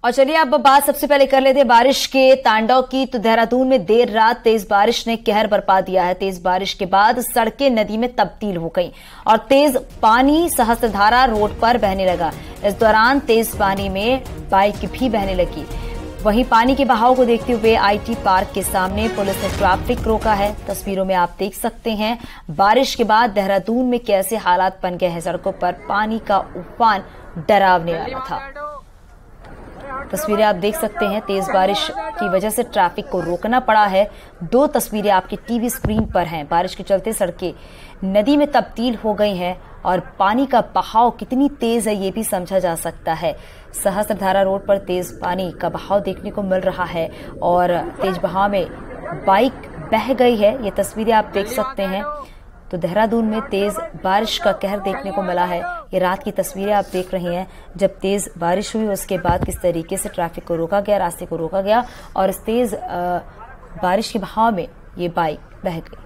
और चलिए अब बात सबसे पहले कर लेते हैं बारिश के तांडव की। तो देहरादून में देर रात तेज बारिश ने कहर बरपा दिया है। तेज बारिश के बाद सड़कें नदी में तब्दील हो गई और तेज पानी सहस्त्रधारा रोड पर बहने लगा। इस दौरान तेज पानी में बाइक भी बहने लगी। वहीं पानी के बहाव को देखते हुए आईटी पार्क के सामने पुलिस ने ट्रैफिक रोका है। तस्वीरों में आप देख सकते हैं बारिश के बाद देहरादून में कैसे हालात बन गए हैं। सड़कों पर पानी का उफान डरावने वाला था। तस्वीरें आप देख सकते हैं, तेज बारिश की वजह से ट्रैफिक को रोकना पड़ा है। दो तस्वीरें आपकी टीवी स्क्रीन पर हैं। बारिश के चलते सड़कें नदी में तब्दील हो गई हैं और पानी का बहाव कितनी तेज है ये भी समझा जा सकता है। सहस्त्रधारा रोड पर तेज पानी का बहाव देखने को मिल रहा है और तेज बहाव में बाइक बह गई है। ये तस्वीरें आप देख सकते हैं। तो देहरादून में तेज बारिश का कहर देखने को मिला है। ये रात की तस्वीरें आप देख रहे हैं। जब तेज बारिश हुई उसके बाद किस तरीके से ट्रैफिक को रोका गया, रास्ते को रोका गया और इस तेज बारिश के बहाव में ये बाइक बह गई।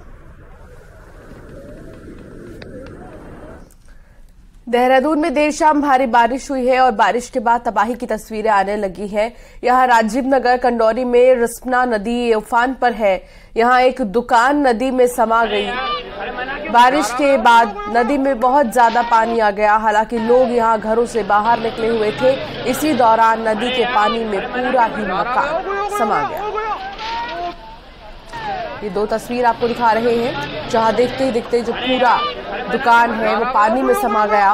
देहरादून में देर शाम भारी बारिश हुई है और बारिश के बाद तबाही की तस्वीरें आने लगी हैं। यहां राजीव नगर कंडौरी में रिस्पना नदी उफान पर है। यहां एक दुकान नदी में समा गई। बारिश के बाद नदी में बहुत ज्यादा पानी आ गया। हालांकि लोग यहां घरों से बाहर निकले हुए थे। इसी दौरान नदी के पानी में पूरा ही मकान समा गया। ये दो तस्वीर आपको दिखा रहे हैं जहां देखते ही देखते जो पूरा दुकान है वो पानी में समा गया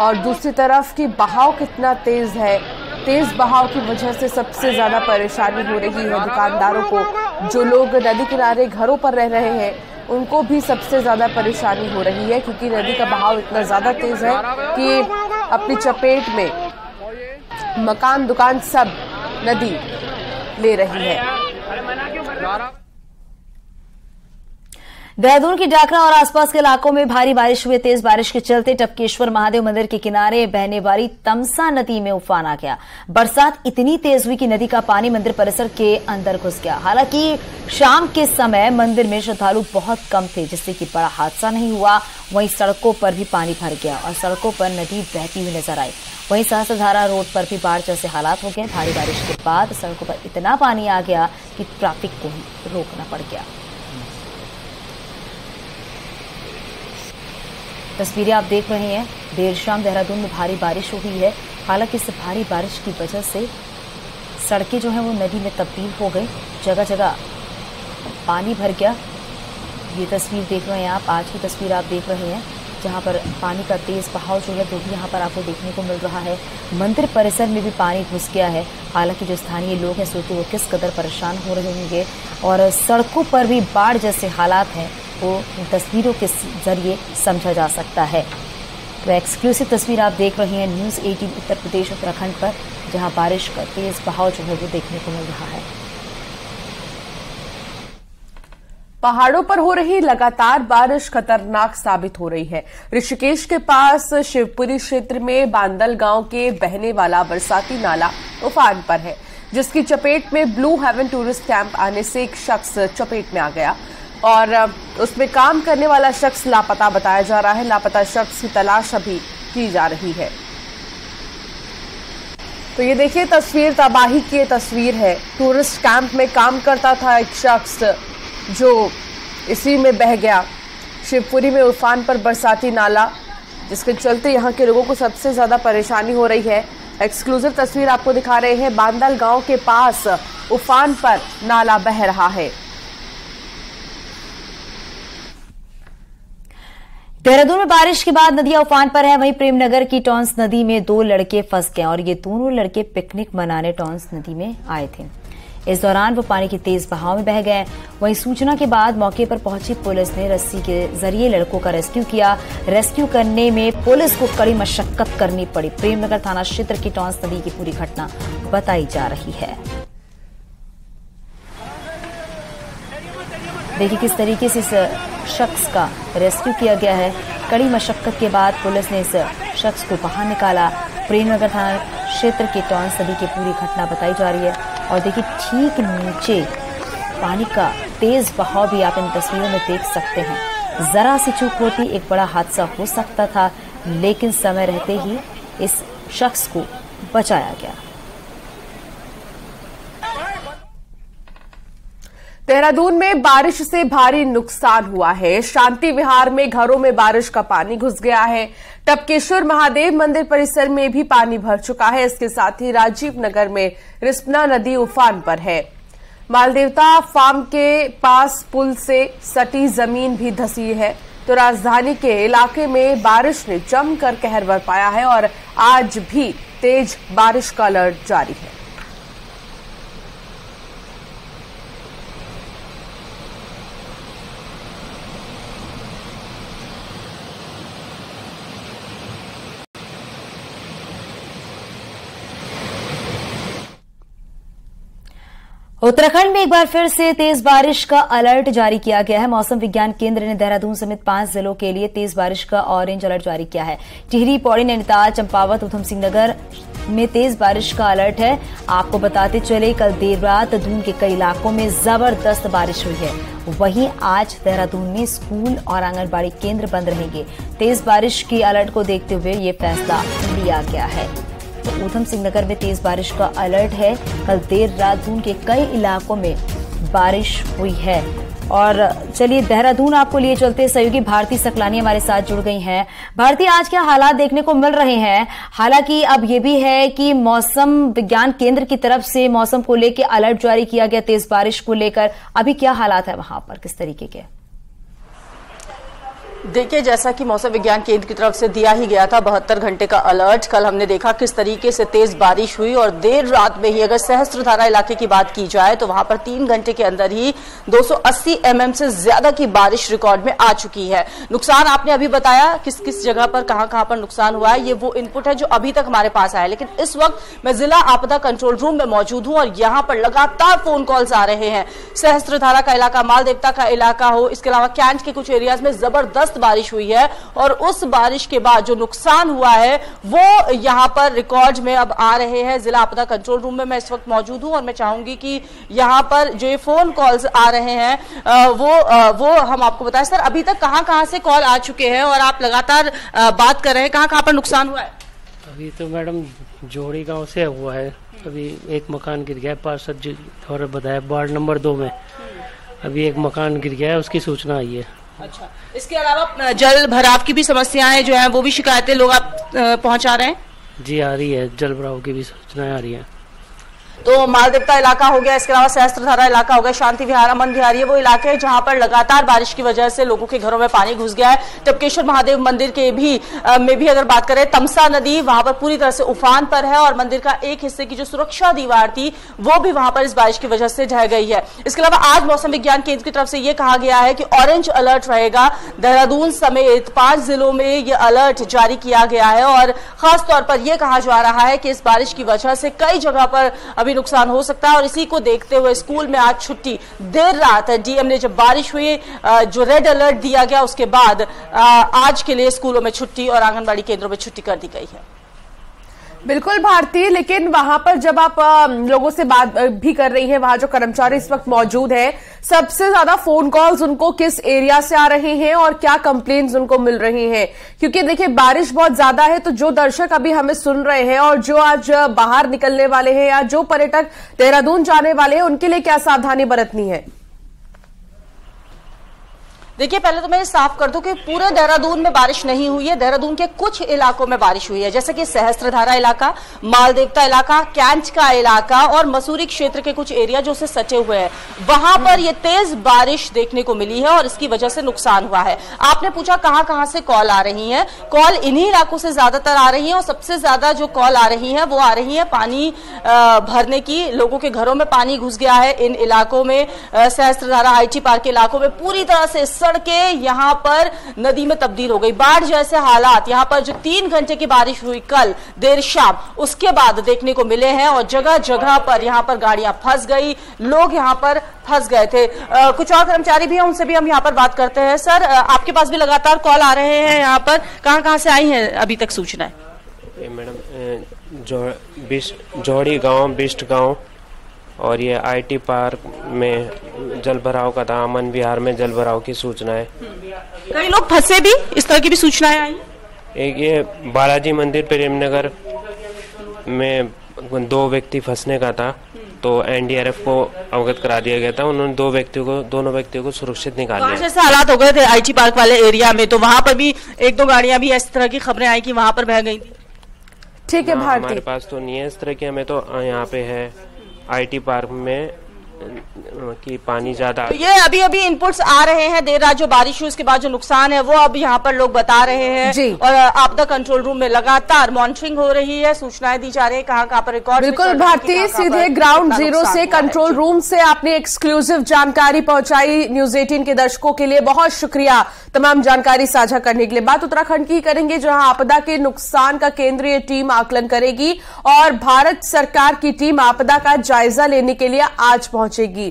और दूसरी तरफ की बहाव कितना तेज है। तेज बहाव की वजह से सबसे ज्यादा परेशानी हो रही है दुकानदारों को। जो लोग नदी किनारे घरों पर रह रहे हैं उनको भी सबसे ज्यादा परेशानी हो रही है क्योंकि नदी का बहाव इतना ज्यादा तेज है कि अपनी चपेट में मकान दुकान सब नदी ले रही है। देहरादून की डाकरा और आसपास के इलाकों में भारी बारिश हुई। तेज बारिश के चलते टपकेश्वर महादेव मंदिर के किनारे बहने वाली तमसा नदी में उफान आ गया। बरसात इतनी तेज हुई कि नदी का पानी मंदिर परिसर के अंदर घुस गया। हालांकि शाम के समय मंदिर में श्रद्धालु बहुत कम थे जिससे कि बड़ा हादसा नहीं हुआ। वहीं सड़कों पर भी पानी भर गया और सड़कों पर नदी बहती हुई नजर आई। वहीं सहस्त्रधारा रोड पर भी बाढ़ जैसे हालात हो गए। भारी बारिश के बाद सड़कों पर इतना पानी आ गया कि ट्रैफिक को ही रोकना पड़ गया। तस्वीरें आप देख रहे हैं। देर शाम देहरादून में भारी बारिश हुई है। हालांकि इस भारी बारिश की वजह से सड़कें जो हैं वो नदी में तब्दील हो गई। जगह जगह पानी भर गया। ये तस्वीर देख रहे हैं आप, आज की तस्वीर आप देख रहे हैं जहां पर पानी का तेज बहाव जो है वो भी यहाँ पर आपको देखने को मिल रहा है। मंदिर परिसर में भी पानी घुस गया है। हालांकि जो स्थानीय लोग हैं सोचते वो किस कदर परेशान हो रहे होंगे और सड़कों पर भी बाढ़ जैसे हालात हैं वो इन तस्वीरों के जरिए समझा जा सकता है। तो एक्सक्लूसिव तस्वीर आप देख रहे हैं न्यूज़ 18 उत्तर प्रदेश उत्तराखंड पर, जहां बारिश का तेज बहाव जो है वो देखने को मिल रहा है। पहाड़ों पर हो रही लगातार बारिश खतरनाक साबित हो रही है। ऋषिकेश के पास शिवपुरी क्षेत्र में बांदल गांव के बहने वाला बरसाती नाला उफान पर है जिसकी चपेट में ब्लू हेवन टूरिस्ट कैंप आने से एक शख्स चपेट में आ गया और उसमें काम करने वाला शख्स लापता बताया जा रहा है। लापता शख्स की तलाश अभी की जा रही है। तो ये देखिए तस्वीर, तबाही की तस्वीर है। टूरिस्ट कैंप में काम करता था एक शख्स जो इसी में बह गया। शिवपुरी में उफान पर बरसाती नाला जिसके चलते यहाँ के लोगों को सबसे ज्यादा परेशानी हो रही है। एक्सक्लूसिव तस्वीर आपको दिखा रहे हैं। बांदल गांव के पास उफान पर नाला बह रहा है। देहरादून में बारिश के बाद नदियां उफान पर है। वहीं प्रेमनगर की टॉन्स नदी में दो लड़के फंस गए और ये दोनों लड़के पिकनिक मनाने टॉन्स नदी में आए थे। इस दौरान वो पानी के तेज बहाव में बह गए। वहीं सूचना के बाद मौके पर पहुंची पुलिस ने रस्सी के जरिए लड़कों का रेस्क्यू किया। रेस्क्यू करने में पुलिस को कड़ी मशक्कत करनी पड़ी। प्रेमनगर थाना क्षेत्र की टॉन्स नदी की पूरी घटना बताई जा रही है। देखिए किस तरीके से इस शख्स का रेस्क्यू किया गया है। कड़ी मशक्कत के बाद पुलिस ने इस शख्स को बाहर निकाला। प्रेमनगर थाना क्षेत्र के टॉन्स नदी की पूरी घटना बताई जा रही है और देखिए ठीक नीचे पानी का तेज बहाव भी आप इन तस्वीरों में देख सकते हैं। जरा सी चूक होती एक बड़ा हादसा हो सकता था, लेकिन समय रहते ही इस शख्स को बचाया गया। देहरादून में बारिश से भारी नुकसान हुआ है। शांति विहार में घरों में बारिश का पानी घुस गया है। टपकेश्वर महादेव मंदिर परिसर में भी पानी भर चुका है। इसके साथ ही राजीव नगर में रिस्पना नदी उफान पर है। मालदेवता फार्म के पास पुल से सटी जमीन भी धंसी है। तो राजधानी के इलाके में बारिश ने जमकर कहर बरपाया है और आज भी तेज बारिश का अलर्ट जारी है। उत्तराखंड में एक बार फिर से तेज बारिश का अलर्ट जारी किया गया है। मौसम विज्ञान केंद्र ने देहरादून समेत 5 जिलों के लिए तेज बारिश का ऑरेंज अलर्ट जारी किया है। टिहरी, पौड़ी, नैनीताल, चंपावत, उधम सिंह नगर में तेज बारिश का अलर्ट है। आपको बताते चले, कल देर रात दून के कई इलाकों में जबरदस्त बारिश हुई है। वहीं आज देहरादून में स्कूल और आंगनबाड़ी केंद्र बंद रहेंगे। तेज बारिश के अलर्ट को देखते हुए ये फैसला लिया गया है। उधम सिंह नगर में तेज बारिश का अलर्ट है। कल देर रात दून के कई इलाकों में बारिश हुई है। और चलिए देहरादून आपको लिए चलते, सहयोगी भारती सकलानी हमारे साथ जुड़ गई हैं। भारती, आज क्या हालात देखने को मिल रहे हैं? हालांकि अब ये भी है कि मौसम विज्ञान केंद्र की तरफ से मौसम को लेकर अलर्ट जारी किया गया तेज बारिश को लेकर। अभी क्या हालात है वहां पर, किस तरीके के? देखिए, जैसा कि मौसम विज्ञान केंद्र की तरफ से दिया ही गया था 72 घंटे का अलर्ट, कल हमने देखा किस तरीके से तेज बारिश हुई। और देर रात में ही अगर सहस्त्रधारा इलाके की बात की जाए तो वहां पर 3 घंटे के अंदर ही 280 mm से ज्यादा की बारिश रिकॉर्ड में आ चुकी है। नुकसान आपने अभी बताया किस किस जगह पर कहां पर नुकसान हुआ है, ये वो इनपुट है जो अभी तक हमारे पास आया है। लेकिन इस वक्त मैं जिला आपदा कंट्रोल रूम में मौजूद हूं और यहां पर लगातार फोन कॉल्स आ रहे हैं। सहस्त्रधारा का इलाका, मालदेवता का इलाका हो, इसके अलावा कैंट के कुछ एरियाज में जबरदस्त बारिश हुई है। और उस बारिश के बाद जो नुकसान हुआ है वो यहां पर रिकॉर्ड में अब आ रहे हैं। जिला आपदा कंट्रोल रूम में मैं इस वक्त मौजूद हूं और मैं चाहूंगी कि यहां पर जो ये फोन कॉल्स आ रहे हैं वो हम आपको बताएं। सर, अभी तक कहां से कॉल आ चुके हैं और आप लगातार बात कर रहे हैं, कहां पर नुकसान हुआ है? अभी तो मैडम जोड़ी गांव से हुआ है। अभी एक मकान गिर गया पार्षद जी और बताया वार्ड नंबर 2 में अभी एक मकान गिर गया है, उसकी सूचना आई है। अच्छा, इसके अलावा जल भराव की भी समस्याएं जो हैं वो भी शिकायतें लोग आप पहुंचा रहे हैं? जी आ रही है, जल भराव की भी सूचनाएं आ रही हैं। तो मालदेवता इलाका हो गया, इसके अलावा सहस्त्रधारा इलाका हो गया, शांति विहार, अमन विहार, ये वो इलाके हैं जहां पर लगातार बारिश की वजह से लोगों के घरों में पानी घुस गया है। टपकेश्वर महादेव मंदिर के में भी अगर बात करें, तमसा नदी वहां पर पूरी तरह से उफान पर है और मंदिर का एक हिस्से की जो सुरक्षा दीवार थी वो भी वहां पर इस बारिश की वजह से ढह गई है। इसके अलावा आज मौसम विज्ञान केंद्र की तरफ से यह कहा गया है कि ऑरेंज अलर्ट रहेगा। देहरादून समेत 5 जिलों में यह अलर्ट जारी किया गया है और खासतौर पर यह कहा जा रहा है कि इस बारिश की वजह से कई जगह पर अभी नुकसान हो सकता है। और इसी को देखते हुए स्कूल में आज छुट्टी, देर रात डीएम ने जब बारिश हुई जो रेड अलर्ट दिया गया उसके बाद आज के लिए स्कूलों में छुट्टी और आंगनबाड़ी केंद्रों में छुट्टी कर दी गई है। बिल्कुल भारती, लेकिन वहां पर जब आप लोगों से बात भी कर रही हैं, वहां जो कर्मचारी इस वक्त मौजूद हैं, सबसे ज्यादा फोन कॉल्स उनको किस एरिया से आ रहे हैं और क्या कंप्लेंट्स उनको मिल रही हैं? क्योंकि देखिए बारिश बहुत ज्यादा है, तो जो दर्शक अभी हमें सुन रहे हैं और जो आज बाहर निकलने वाले हैं या जो पर्यटक देहरादून जाने वाले हैं, उनके लिए क्या सावधानी बरतनी है? देखिए, पहले तो मैं साफ कर दूं कि पूरे देहरादून में बारिश नहीं हुई है। देहरादून के कुछ इलाकों में बारिश हुई है, जैसे कि सहस्त्रधारा इलाका, मालदेवता इलाका, कैंट का इलाका और मसूरी क्षेत्र के कुछ एरिया जो से सटे हुए हैं, वहां पर ये तेज बारिश देखने को मिली है और इसकी वजह से नुकसान हुआ है। आपने पूछा कहां से कॉल आ रही है, कॉल इन्हीं इलाकों से ज्यादातर आ रही है और सबसे ज्यादा जो कॉल आ रही है वो आ रही है पानी भरने की। लोगों के घरों में पानी घुस गया है इन इलाकों में। सहस्त्रधारा आईटी पार्क के इलाकों में पूरी तरह से सड़कें यहां पर नदी में तब्दील हो गई। बाढ़ जैसे हालात यहां पर जो 3 घंटे की बारिश हुई कल देर शाम, उसके बाद देखने को मिले हैं और जगह जगह पर यहां पर गाड़ियां फंस गई, लोग यहां पर फंस गए थे। कुछ और कर्मचारी भी हैं, उनसे भी हम यहां पर बात करते हैं। सर, आपके पास भी लगातार कॉल आ रहे हैं, यहां पर कहां से आई हैं अभी तक सूचनाएं? मैडम, जोड़ी गांव, बिस्ट गांव और ये आईटी पार्क में जल भराव का था। अमन विहार में जल भराव की सूचनाएं, कई लोग फंसे भी, इस तरह की भी सूचनाएं आई। एक ये बालाजी मंदिर प्रेमनगर में 2 व्यक्ति फंसने का था तो एनडीआरएफ को अवगत करा दिया गया था। उन्होंने दोनों व्यक्तियों को सुरक्षित निकाल लिया। जैसे हालात हो गए थे आईटी पार्क वाले एरिया में, तो वहां पर भी 1-2 गाड़ियां भी इस तरह की खबरें आई कि वहां पर बह गई थी। ठीक है भारती, हमारे पास तो नहीं है इस तरह की, हमें तो यहाँ पे है आईटी पार्क में कि पानी ज्यादा। तो ये अभी इनपुट्स आ रहे हैं, देर रात जो बारिश हुई उसके बाद जो नुकसान है वो अब यहाँ पर लोग बता रहे हैं। और आपदा कंट्रोल रूम में लगातार मॉनिटरिंग हो रही है, सूचनाएं दी जा रही है कहाँ पर रिकॉर्ड। बिल्कुल भारती, सीधे ग्राउंड जीरो से कंट्रोल रूम से आपने एक्सक्लूसिव जानकारी पहुंचाई न्यूज 18 के दर्शकों के लिए। बहुत शुक्रिया तमाम जानकारी साझा करने के लिए। बात उत्तराखंड की करेंगे, जहां आपदा के नुकसान का केंद्रीय टीम आकलन करेगी और भारत सरकार की टीम आपदा का जायजा लेने के लिए आज पहुंचेगी।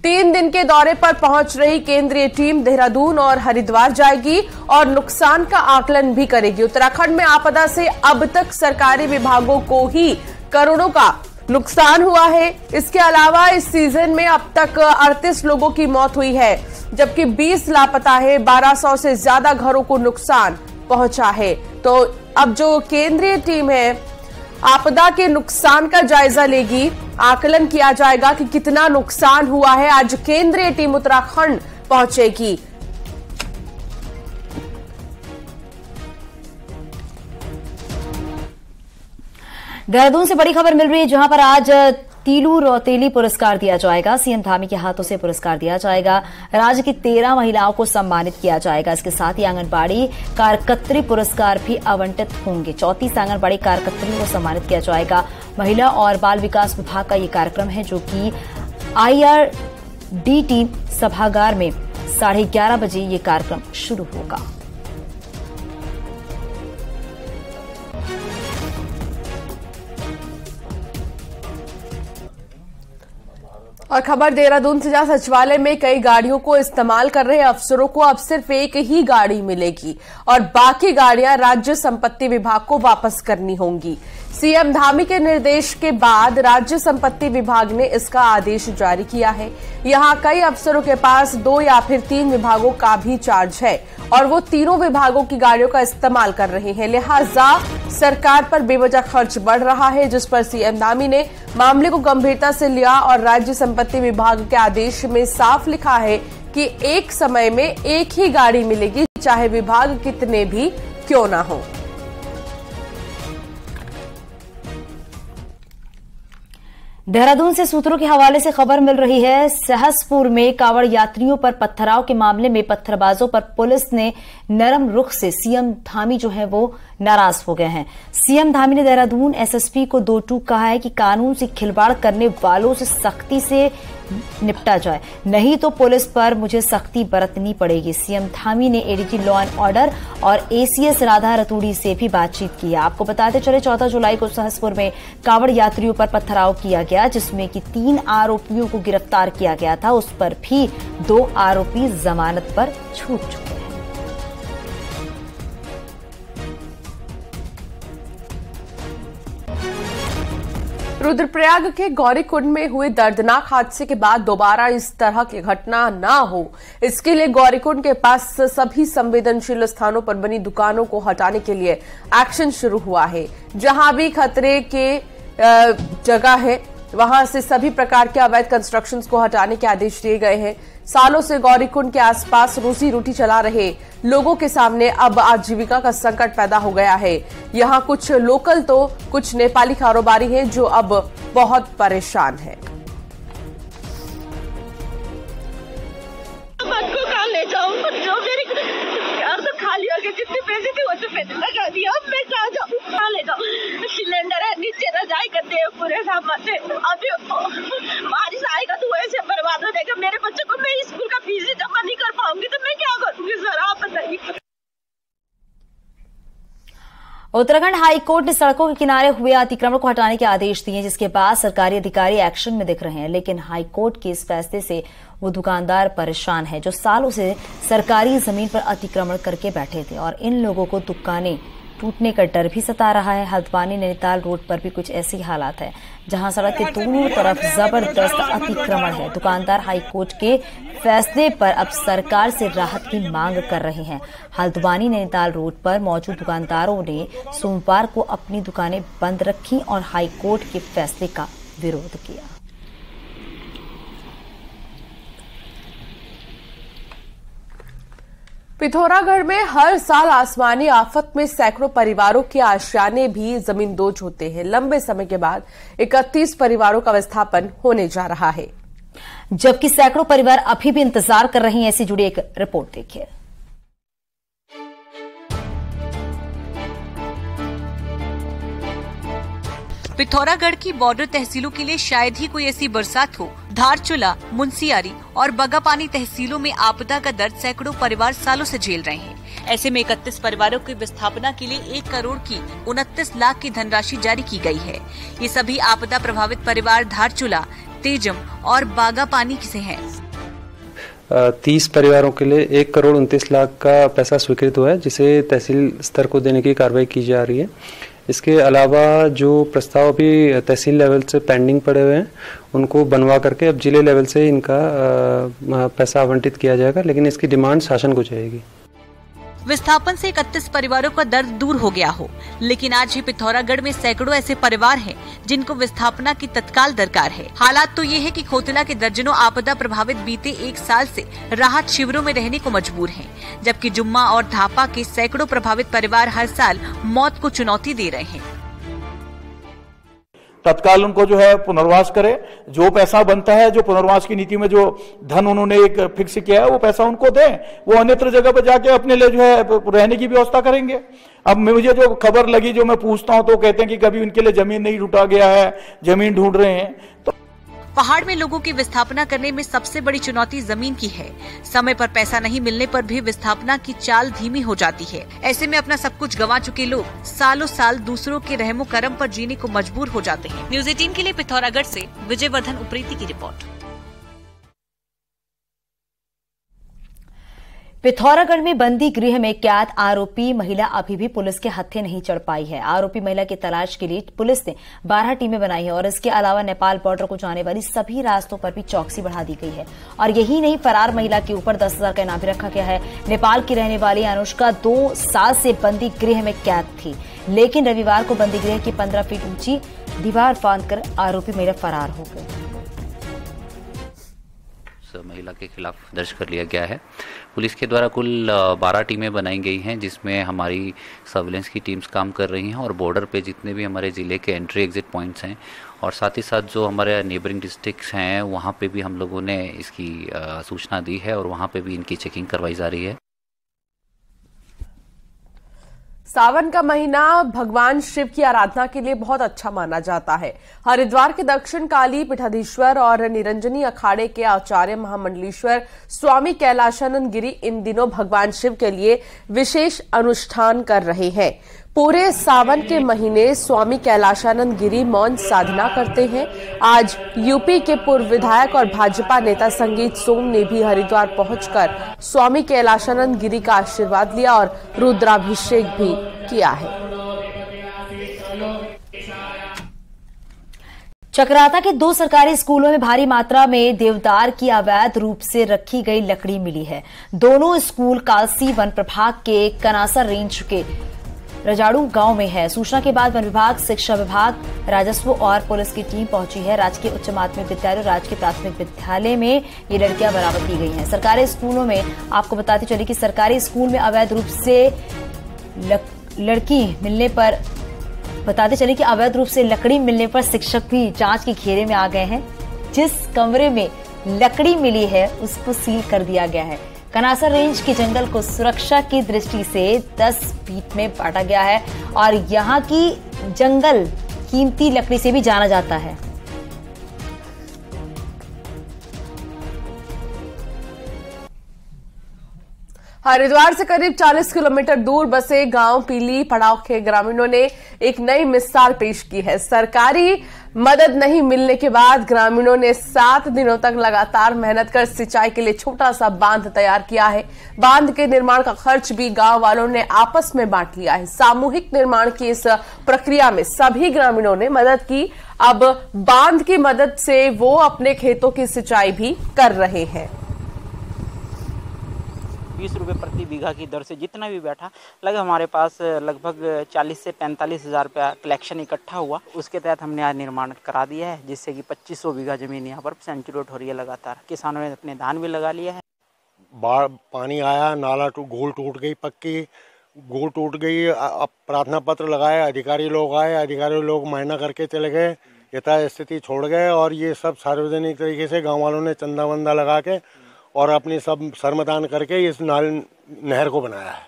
3 दिन के दौरे पर पहुंच रही केंद्रीय टीम देहरादून और हरिद्वार जाएगी और नुकसान का आकलन भी करेगी। उत्तराखंड में आपदा से अब तक सरकारी विभागों को ही करोड़ों का नुकसान हुआ है। इसके अलावा इस सीजन में अब तक 38 लोगों की मौत हुई है, जबकि 20 लापता है। 1200 से ज्यादा घरों को नुकसान पहुंचा है। तो अब जो केंद्रीय टीम है आपदा के नुकसान का जायजा लेगी, आकलन किया जाएगा कि कितना नुकसान हुआ है। आज केंद्रीय टीम उत्तराखंड पहुंचेगी। देहरादून से बड़ी खबर मिल रही है, जहां पर आज तीलू रौतेली पुरस्कार दिया जाएगा। सीएम धामी के हाथों से पुरस्कार दिया जाएगा। राज्य की 13 महिलाओं को सम्मानित किया जाएगा। इसके साथ ही आंगनबाड़ी कार्यकर्त्री पुरस्कार भी आवंटित होंगे। 34 आंगनबाड़ी कार्यकर्त्रियों को सम्मानित किया जाएगा। महिला और बाल विकास विभाग का ये कार्यक्रम है, जो कि IRDT सभागार में 11:30 बजे ये कार्यक्रम शुरू होगा। और खबर देहरादून से, जहां सचिवालय में कई गाड़ियों को इस्तेमाल कर रहे अफसरों को अब सिर्फ एक ही गाड़ी मिलेगी और बाकी गाड़ियां राज्य संपत्ति विभाग को वापस करनी होंगी। सीएम धामी के निर्देश के बाद राज्य संपत्ति विभाग ने इसका आदेश जारी किया है। यहां कई अफसरों के पास 2 या फिर 3 विभागों का भी चार्ज है और वो तीनों विभागों की गाड़ियों का इस्तेमाल कर रहे हैं। लिहाजा सरकार पर बेवजह खर्च बढ़ रहा है, जिस पर सीएम धामी ने मामले को गंभीरता से लिया और राज्य संपत्ति विभाग के आदेश में साफ लिखा है कि एक समय में एक ही गाड़ी मिलेगी, चाहे विभाग कितने भी क्यों ना हो। देहरादून से सूत्रों के हवाले से खबर मिल रही है, सहसपुर में कांवड़ यात्रियों पर पथराव के मामले में पत्थरबाजों पर पुलिस ने नरम रुख से सीएम धामी जो है वो नाराज हो गए हैं। सीएम धामी ने देहरादून एसएसपी को 2 टूक कहा है कि कानून से खिलवाड़ करने वालों से सख्ती से निपटा जाए, नहीं तो पुलिस पर मुझे सख्ती बरतनी पड़ेगी। सीएम धामी ने एडीजी लॉ एंड ऑर्डर और एसीएस राधा रतूड़ी से भी बातचीत की। आपको बताते चले 14 जुलाई को सहसपुर में कांवड़ यात्रियों पर पथराव किया गया, जिसमें कि 3 आरोपियों को गिरफ्तार किया गया था। उस पर भी 2 आरोपी जमानत पर छूट चुके हैं। रुद्रप्रयाग के गौरीकुंड में हुए दर्दनाक हादसे के बाद दोबारा इस तरह की घटना न हो, इसके लिए गौरीकुंड के पास सभी संवेदनशील स्थानों पर बनी दुकानों को हटाने के लिए एक्शन शुरू हुआ है। जहां भी खतरे के जगह है वहां से सभी प्रकार के अवैध कंस्ट्रक्शंस को हटाने के आदेश दिए गए हैं। सालों से गौरीकुंड के आसपास रोजी रोटी चला रहे लोगों के सामने अब आजीविका का संकट पैदा हो गया है। यहाँ कुछ लोकल तो कुछ नेपाली कारोबारी हैं जो अब बहुत परेशान हैं। ले जाऊं जो मेरे यार तो खाली हो गए, जितने पैसे थे वो तो पैसे लगा दिया। अब मैं कहाँ जाऊँ, कहाँ ले जाऊँ? सिलेंडर है नीचे रजाई करते हैं पूरे सामान से। अभी बारिश आएगा तो ऐसे बर्बाद हो जाएगा। मेरे बच्चे को मैं स्कूल का फीस जमा नहीं कर पाऊंगी तो मैं क्या करूंगी सर, आप बताइए। उत्तराखंड हाईकोर्ट ने सड़कों के किनारे हुए अतिक्रमण को हटाने के आदेश दिए, जिसके बाद सरकारी अधिकारी एक्शन में दिख रहे हैं। लेकिन हाईकोर्ट के इस फैसले से वो दुकानदार परेशान है जो सालों से सरकारी जमीन पर अतिक्रमण करके बैठे थे और इन लोगों को दुकानें टूटने का डर भी सता रहा है। हल्द्वानी नैनीताल रोड पर भी कुछ ऐसी हालात है जहां सड़क के दोनों तरफ जबरदस्त अतिक्रमण है। दुकानदार हाईकोर्ट के फैसले पर अब सरकार से राहत की मांग कर रहे हैं। हल्द्वानी नैनीताल रोड पर मौजूद दुकानदारों ने सोमवार को अपनी दुकानें बंद रखी और हाईकोर्ट के फैसले का विरोध किया। पिथौरागढ़ में हर साल आसमानी आफत में सैकड़ों परिवारों के आशियाने भी जमींदोज होते हैं। लंबे समय के बाद 31 परिवारों का विस्थापन होने जा रहा है, जबकि सैकड़ों परिवार अभी भी इंतजार कर रही हैं। ऐसी जुड़ी एक रिपोर्ट देखिए। पिथौरागढ़ की बॉर्डर तहसीलों के लिए शायद ही कोई ऐसी बरसात हो। धारचूला, मुंसियारी और बगापानी तहसीलों में आपदा का दर्द सैकड़ों परिवार सालों से झेल रहे हैं। ऐसे में 31 परिवारों की विस्थापना के लिए 1 करोड़ की 29 लाख की धनराशि जारी की गई है। ये सभी आपदा प्रभावित परिवार धारचूला, तेजम और बागापानी से हैं। 30 परिवारों के लिए 1 करोड़ 29 लाख का पैसा स्वीकृत हुआ है, जिसे तहसील स्तर को देने की कार्रवाई की जा रही है। इसके अलावा जो प्रस्ताव अभी तहसील लेवल से पेंडिंग पड़े हुए हैं, उनको बनवा करके अब जिले लेवल से इनका पैसा आवंटित किया जाएगा, लेकिन इसकी डिमांड शासन को जाएगी। विस्थापन से 31 परिवारों का दर्द दूर हो गया हो, लेकिन आज भी पिथौरागढ़ में सैकड़ों ऐसे परिवार हैं जिनको विस्थापना की तत्काल दरकार है। हालात तो ये है कि खोतला के दर्जनों आपदा प्रभावित बीते 1 साल से राहत शिविरों में रहने को मजबूर हैं, जबकि जुम्मा और धापा के सैकड़ों प्रभावित परिवार हर साल मौत को चुनौती दे रहे हैं। तत्काल उनको जो है पुनर्वास करे, जो पैसा बनता है, जो पुनर्वास की नीति में जो धन उन्होंने एक फिक्स किया है वो पैसा उनको दें, वो अन्यत्र जगह पर जाके अपने लिए जो है रहने की व्यवस्था करेंगे। अब मुझे जो खबर लगी, जो मैं पूछता हूं तो कहते हैं कि कभी उनके लिए जमीन नहीं ढूंढा गया है, जमीन ढूंढ रहे हैं। तो पहाड़ में लोगों की विस्थापना करने में सबसे बड़ी चुनौती जमीन की है। समय पर पैसा नहीं मिलने पर भी विस्थापना की चाल धीमी हो जाती है। ऐसे में अपना सब कुछ गंवा चुके लोग सालों साल दूसरों के रहमो करम पर जीने को मजबूर हो जाते हैं। न्यूज़ 18 के लिए पिथौरागढ़ से विजयवर्धन उप्रेती की रिपोर्ट। पिथौरागढ़ में बंदी गृह में कैद आरोपी महिला अभी भी पुलिस के हत्थे नहीं चढ़ पाई है। आरोपी महिला की तलाश के लिए पुलिस ने 12 टीमें बनाई है और इसके अलावा नेपाल बॉर्डर को जाने वाली सभी रास्तों पर भी चौकसी बढ़ा दी गई है। और यही नहीं, फरार महिला के ऊपर 10,000 का इनाम भी रखा गया है। नेपाल की रहने वाली अनुष्का 2 साल से बंदी गृह में कैद थी, लेकिन रविवार को बंदी गृह की 15 फीट ऊंची दीवार फांदकर आरोपी महिला फरार हो गई। महिला के खिलाफ दर्ज कर लिया गया है। पुलिस के द्वारा कुल 12 टीमें बनाई गई हैं, जिसमें हमारी सर्विलेंस की टीम्स काम कर रही हैं और बॉर्डर पे जितने भी हमारे ज़िले के एंट्री एग्जिट पॉइंट्स हैं और साथ ही साथ जो हमारे नेबरिंग डिस्ट्रिक्ट्स हैं, वहाँ पे भी हम लोगों ने इसकी सूचना दी है और वहाँ पे भी इनकी चेकिंग करवाई जा रही है। सावन का महीना भगवान शिव की आराधना के लिए बहुत अच्छा माना जाता है। हरिद्वार के दक्षिण काली पीठाधीश्वर और निरंजनी अखाड़े के आचार्य महामंडलेश्वर स्वामी कैलाशानंद गिरी इन दिनों भगवान शिव के लिए विशेष अनुष्ठान कर रहे हैं। पूरे सावन के महीने स्वामी कैलाशानंद गिरी मौन साधना करते हैं। आज यूपी के पूर्व विधायक और भाजपा नेता संगीत सोम ने भी हरिद्वार पहुंचकर स्वामी कैलाशानंद गिरी का आशीर्वाद लिया और रुद्राभिषेक भी किया है। चकराता के 2 सरकारी स्कूलों में भारी मात्रा में देवदार की अवैध रूप से रखी गई लकड़ी मिली है। दोनों स्कूल कालसी वन प्रभाग के कनासा रेंज के रजाड़ू गांव में है। सूचना के बाद वन विभाग, शिक्षा विभाग, राजस्व और पुलिस की टीम पहुंची है। राजकीय उच्च माध्यमिक विद्यालय और राजकीय प्राथमिक विद्यालय में ये लड़कियां बरामद की गई हैं। सरकारी स्कूलों में आपको बताते चले कि सरकारी स्कूल में अवैध रूप से लड़की मिलने पर बताते चले कि अवैध रूप से लकड़ी मिलने पर शिक्षक भी जांच के घेरे में आ गए हैं। जिस कमरे में लकड़ी मिली है उसको सील कर दिया गया है। कनासा रेंज के जंगल को सुरक्षा की दृष्टि से 10 फीट में बांटा गया है और यहाँ की जंगल कीमती लकड़ी से भी जाना जाता है। हरिद्वार से करीब 40 किलोमीटर दूर बसे गांव पीली पड़ाव के ग्रामीणों ने एक नई मिसाल पेश की है। सरकारी मदद नहीं मिलने के बाद ग्रामीणों ने 7 दिनों तक लगातार मेहनत कर सिंचाई के लिए छोटा सा बांध तैयार किया है। बांध के निर्माण का खर्च भी गांव वालों ने आपस में बांट लिया है। सामूहिक निर्माण की इस प्रक्रिया में सभी ग्रामीणों ने मदद की। अब बांध की मदद से वो अपने खेतों की सिंचाई भी कर रहे हैं। 20 रुपये प्रति बीघा की दर से जितना भी बैठा लगा, हमारे पास लगभग 40 से 45 हज़ार रुपया कलेक्शन इकट्ठा हुआ। उसके तहत हमने आज निर्माण करा दिया है, जिससे कि 2500 बीघा जमीन यहाँ पर सेंचुरेट हो रही है। लगातार किसानों ने अपने धान भी लगा लिया है। बाढ़ पानी आया, नाला गोल टूट गई, पक्की गोल टूट गई। अब प्रार्थना पत्र लगाए, अधिकारी लोग आए, अधिकारी लोग मुआयना करके चले गए, यथास्थिति छोड़ गए। और ये सब सार्वजनिक तरीके से गांव वालों ने चंदा वंदा लगा के और अपनी सब श्रमदान करके इस नहर को बनाया है।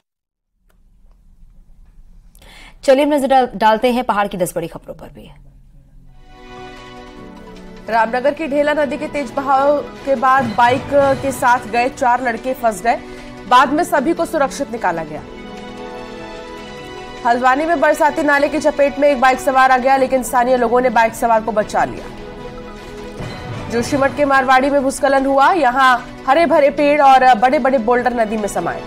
चलिए नजर डालते हैं पहाड़ की 10 बड़ी खबरों पर भी। रामनगर की ढेला नदी के तेज बहाव के बाद बाइक के साथ गए 4 लड़के फंस गए, बाद में सभी को सुरक्षित निकाला गया। हल्द्वानी में बरसाती नाले की चपेट में एक बाइक सवार आ गया, लेकिन स्थानीय लोगों ने बाइक सवार को बचा लिया। जोशीमठ के मारवाड़ी में भूस्खलन हुआ, यहां हरे भरे पेड़ और बड़े बड़े बोल्डर नदी में समाये।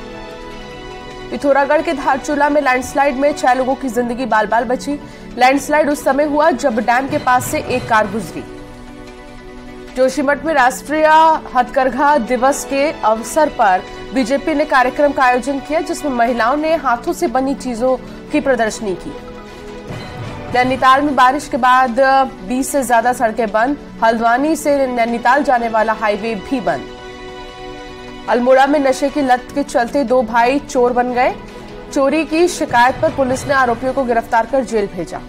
पिथौरागढ़ के धारचूला में लैंडस्लाइड में 6 लोगों की जिंदगी बाल बाल बची। लैंडस्लाइड उस समय हुआ जब डैम के पास से एक कार गुजरी। जोशीमठ में राष्ट्रीय हथकरघा दिवस के अवसर पर बीजेपी ने कार्यक्रम का आयोजन किया, जिसमें महिलाओं ने हाथों से बनी चीजों की प्रदर्शनी की। नैनीताल में बारिश के बाद 20 से ज्यादा सड़कें बंद, हल्द्वानी से नैनीताल जाने वाला हाईवे भी बंद। अल्मोड़ा में नशे की लत के चलते 2 भाई चोर बन गए। चोरी की शिकायत पर पुलिस ने आरोपियों को गिरफ्तार कर जेल भेजा।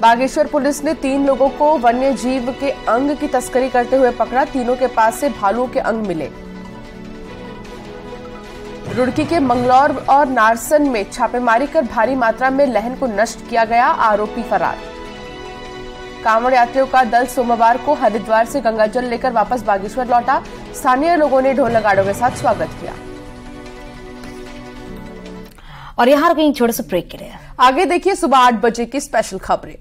बागेश्वर पुलिस ने 3 लोगों को वन्य जीव के अंग की तस्करी करते हुए पकड़ा, तीनों के पास से भालुओं के अंग मिले। रुड़की के मंगलौर और नारसन में छापेमारी कर भारी मात्रा में लहन को नष्ट किया गया, आरोपी फरार। कांवड़ यात्रियों का दल सोमवार को हरिद्वार से गंगाजल लेकर वापस बागेश्वर लौटा, स्थानीय लोगों ने ढोल नगाड़ों के साथ स्वागत किया। और यहाँ रुकेंगे छोटे से ब्रेक के लिए। आगे देखिए सुबह 8 बजे की स्पेशल खबरें।